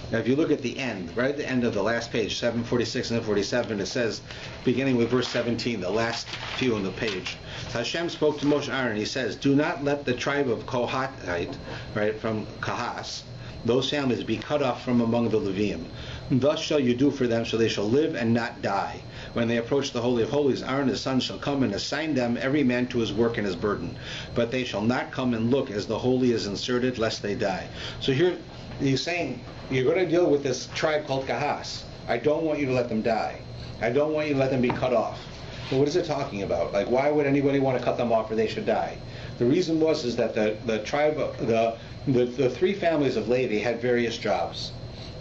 Now, if you look at the end, right at the end of the last page, 746 and 47, it says, beginning with verse 17, the last few on the page, Hashem spoke to Moshe and Aaron, he says, do not let the tribe of Kohathite, right, from Kahas, those families be cut off from among the Levium. Thus shall you do for them, so they shall live and not die. When they approach the Holy of Holies, Aaron his son shall come and assign them every man to his work and his burden. But they shall not come and look as the Holy is inserted, lest they die. So here he's saying, you're going to deal with this tribe called Kahas. I don't want you to let them die. I don't want you to let them be cut off. So what is it talking about? Like, why would anybody want to cut them off or they should die? The reason is that the tribe, the three families of Levi had various jobs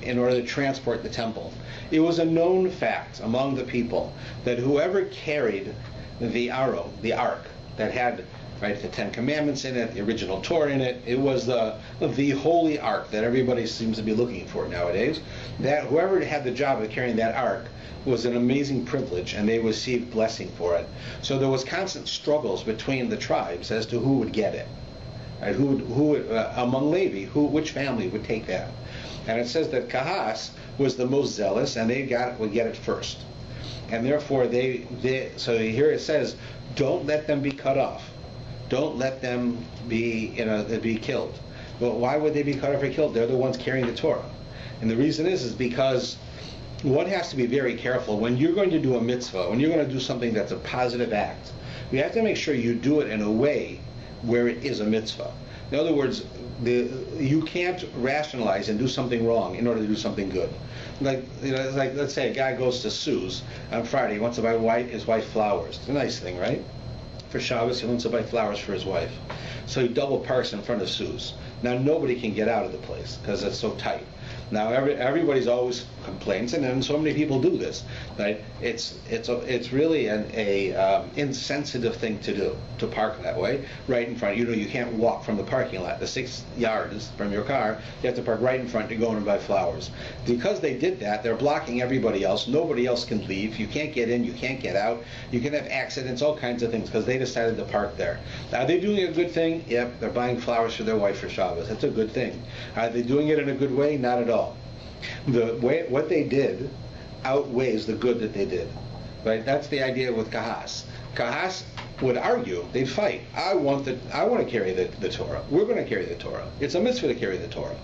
in order to transport the temple. It was a known fact among the people that whoever carried the ark that had, right, the Ten Commandments in it, the original Torah in it, it was the holy ark that everybody seems to be looking for nowadays. That whoever had the job of carrying that ark was an amazing privilege, and they received blessing for it. So there was constant struggles between the tribes as to who would get it. Right? Who among Levi, which family would take that? And it says that Kahas was the most zealous, and would get it first. And therefore, so here it says, don't let them be cut off. Don't let them be killed. Well, why would they be cut off or killed? They're the ones carrying the Torah. And the reason is because one has to be very careful when you're going to do a mitzvah, when you're going to do something that's a positive act. You have to make sure you do it in a way where it is a mitzvah. In other words, you can't rationalize and do something wrong in order to do something good. Like let's say a guy goes to Sue's on Friday. He wants to buy his wife flowers. It's a nice thing, right? For Shabbos, he wants to buy flowers for his wife. So he double parks in front of Sue's. Now nobody can get out of the place because it's so tight. Now everybody's always complains, and then so many people do this. Right? It's really an insensitive thing to do, to park that way, right in front. You can't walk from the parking lot. The 6 yards from your car, you have to park right in front to go in and buy flowers. Because they did that, they're blocking everybody else. Nobody else can leave. You can't get in. You can't get out. You can have accidents, all kinds of things, because they decided to park there. Are they doing a good thing? Yep, they're buying flowers for their wife for Shabbos. That's a good thing. Are they doing it in a good way? Not at all. What they did outweighs the good that they did. Right? That's the idea with Kahas. Kahas would argue, they'd fight. I want to carry the Torah. We're going to carry the Torah. It's a mitzvah to carry the Torah.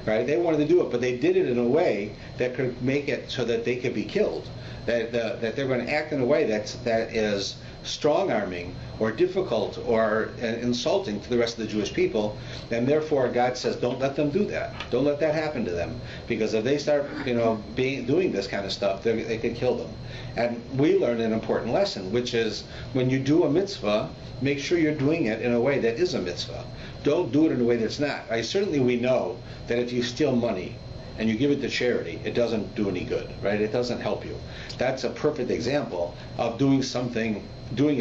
Right? They wanted to do it, but they did it in a way that could make it so that they could be killed. That they're going to act in a way that is strong-arming or difficult or insulting to the rest of the Jewish people, and therefore God says, don't let them do that. Don't let that happen to them, because if they start, doing this kind of stuff, they could kill them. And we learn an important lesson, which is when you do a mitzvah, make sure you're doing it in a way that is a mitzvah. Don't do it in a way that's not. Certainly we know that if you steal money and you give it to charity, it doesn't do any good, right? It doesn't help you. That's a perfect example of doing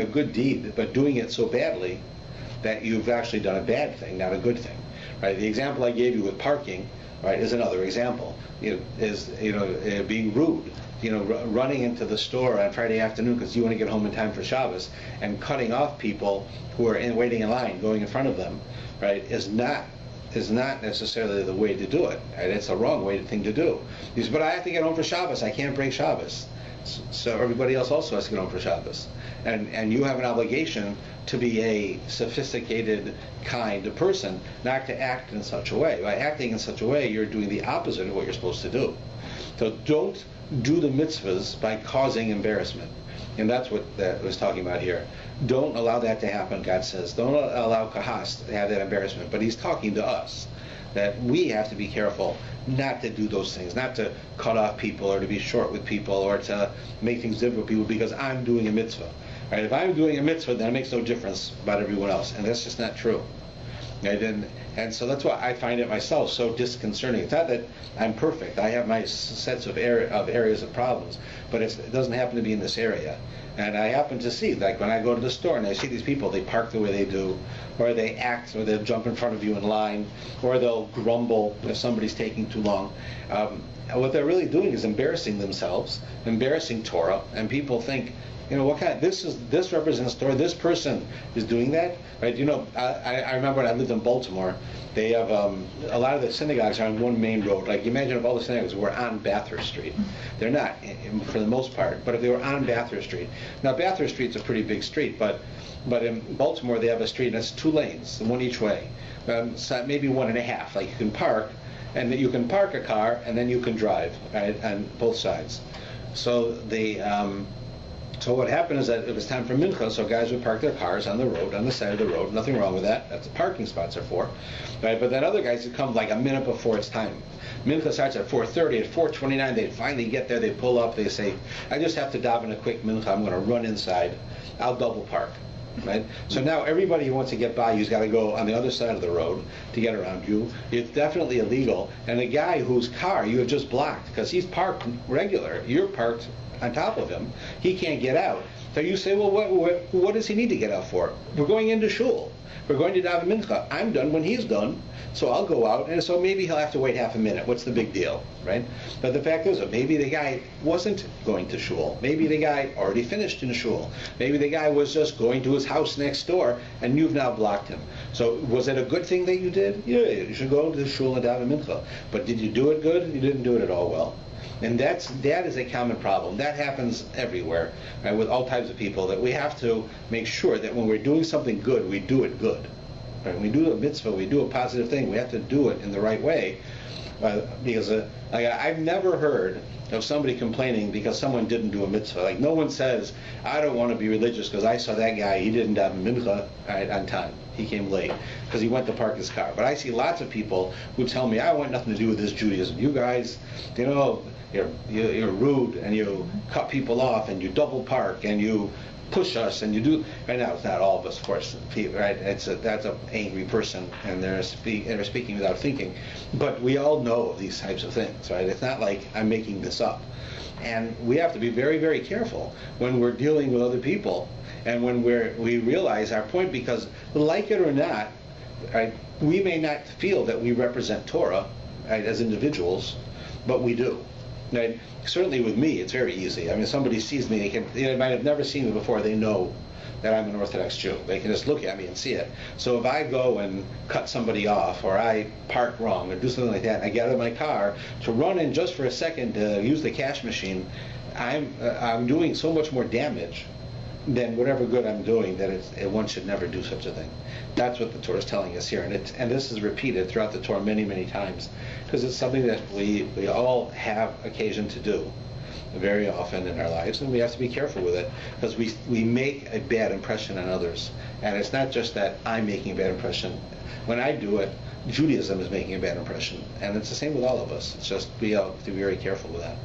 a good deed, but doing it so badly that you've actually done a bad thing, not a good thing, right? The example I gave you with parking, right, is another example. Being rude, running into the store on Friday afternoon because you want to get home in time for Shabbos and cutting off people who are waiting in line, going in front of them, right, is not necessarily the way to do it. Right? It's a wrong thing to do. He says, but I have to get home for Shabbos. I can't break Shabbos. So everybody else also has to get home for Shabbos. And you have an obligation to be a sophisticated, kind person, not to act in such a way. By acting in such a way, you're doing the opposite of what you're supposed to do. So don't do the mitzvahs by causing embarrassment. And that's what that was talking about here. Don't allow that to happen, God says. Don't allow Kahas to have that embarrassment. But he's talking to us, that we have to be careful not to do those things, not to cut off people or to be short with people or to make things difficult with people because I'm doing a mitzvah. Right? If I'm doing a mitzvah, then it makes no difference about everyone else. And that's just not true. Right? And so that's why I find it myself so disconcerting. It's not that I'm perfect. I have my sets of areas of problems, but it doesn't happen to be in this area. And I happen to see, like when I go to the store and I see these people, they park the way they do, or they act, or they'll jump in front of you in line, or they'll grumble if somebody's taking too long. What they're really doing is embarrassing themselves, embarrassing Torah, and people think, what kind of, this represents Torah, this person is doing that, right? I remember when I lived in Baltimore, they have a lot of the synagogues are on one main road. Like, imagine if all the synagogues were on Bathurst Street. They're not, for the most part, but if they were on Bathurst Street. Now, Bathurst Street's a pretty big street, but in Baltimore they have a street and it's 2 lanes, one each way. So maybe 1.5. Like, you can park, and you can park a car, and then you can drive, right, on both sides. So So what happened is that it was time for mincha, so guys would park their cars on the road, on the side of the road. Nothing wrong with that. That's what parking spots are for. Right? But then other guys would come like a minute before it's time. Mincha starts at 4:30. At 4:29, they'd finally get there. They pull up. They say, I just have to daven a quick mincha. I'm going to run inside. I'll double park. Right? So now everybody who wants to get by you's got to go on the other side of the road to get around you. It's definitely illegal. And the guy whose car you have just blocked, because he's parked regular, you're parked on top of him, he can't get out. So you say, well, what does he need to get out for? We're going into shul. We're going to daven mincha. I'm done when he's done, so I'll go out, and so maybe he'll have to wait half a minute. What's the big deal, right? But the fact is that maybe the guy wasn't going to shul. Maybe the guy already finished in shul. Maybe the guy was just going to his house next door, and you've now blocked him. So was it a good thing that you did? Yeah, you should go to the shul and daven mincha. But did you do it good? You didn't do it at all well. And that is a common problem. That happens everywhere, right, with all types of people, that we have to make sure that when we're doing something good, we do it good. Right? When we do a mitzvah, we do a positive thing, we have to do it in the right way. Because I've never heard of somebody complaining because someone didn't do a mitzvah. Like, no one says, I don't want to be religious because I saw that guy, he didn't have a mincha on time. He came late because he went to park his car. But I see lots of people who tell me, I want nothing to do with this Judaism. You guys, you're rude, and you cut people off, and you double park, and you push us, and you do. Right now, it's not all of us, of course. Right? That's an angry person, and they're speaking without thinking. But we all know of these types of things, right? It's not like I'm making this up. And we have to be very, very careful when we're dealing with other people, and when we realize our point, because like it or not, right, we may not feel that we represent Torah, right, as individuals, but we do. Right? Certainly with me, it's very easy. I mean, somebody sees me, they might have never seen me before, they know that I'm an Orthodox Jew. They can just look at me and see it. So if I go and cut somebody off, or I park wrong, or do something like that, and I get out of my car to run in just for a second to use the cash machine, I'm doing so much more damage than whatever good I'm doing, that one should never do such a thing. That's what the Torah is telling us here, and this is repeated throughout the Torah many, many times, because it's something that we all have occasion to do very often in our lives, and we have to be careful with it, because we make a bad impression on others, and it's not just that I'm making a bad impression. When I do it, Judaism is making a bad impression, and it's the same with all of us. It's just we have to be very careful with that.